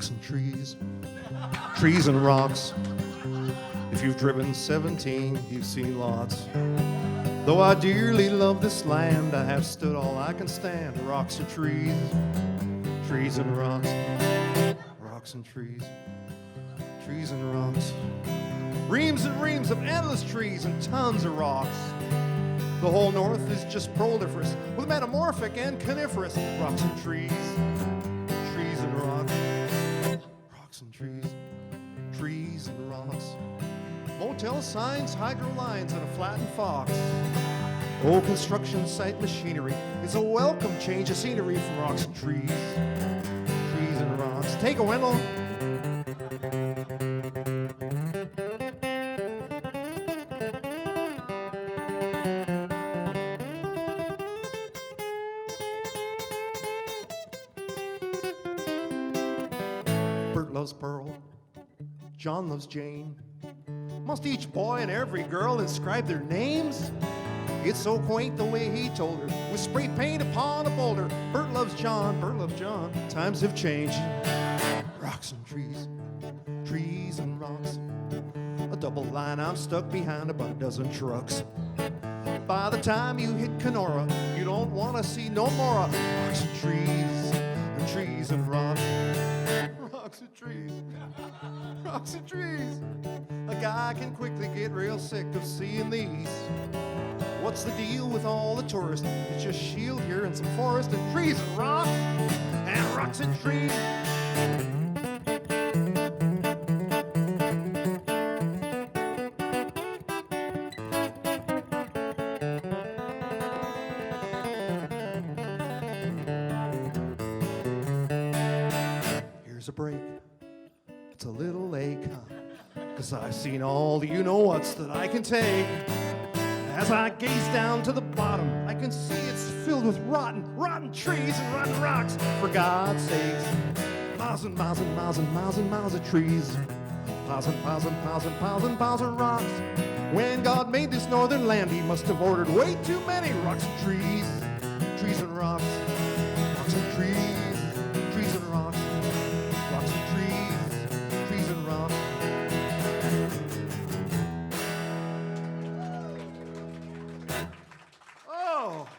rocks and trees, trees and rocks. If you've driven 17, you've seen lots. Though I dearly love this land, I have stood all I can stand. Rocks and trees, trees and rocks, rocks and trees, trees and rocks. Reams and reams of endless trees and tons of rocks. The whole north is just proliferous with metamorphic and coniferous rocks and trees, trees and rocks, rocks and trees, trees and rocks. Motel signs, hydro lines, and a flattened fox. Old construction site machinery is a welcome change of scenery from rocks and trees, trees and rocks. Take a Wendell. Bert loves Pearl, John loves Jane. Must each boy and every girl inscribe their names? It's so quaint the way he told her, with spray paint upon a boulder. Bert loves John, Bert loves John. Times have changed. Rocks and trees, trees and rocks. A double line, I'm stuck behind about a dozen trucks. By the time you hit Kenora, you don't want to see no more rocks and trees and rocks. Rocks and trees, rocks and trees. A guy can quickly get real sick of seeing these. What's the deal with all the tourists? It's just shield here and some forest and trees and rocks and trees. Here's a break. It's a little lake, cause I've seen all the you-know-whats that I can take. As I gaze down to the bottom, I can see it's filled with rotten trees and rotten rocks. For God's sakes, miles and miles and miles and miles and miles of trees. Piles and piles and piles and piles and piles of rocks. When God made this northern land, he must have ordered way too many rocks and trees. Trees and rocks.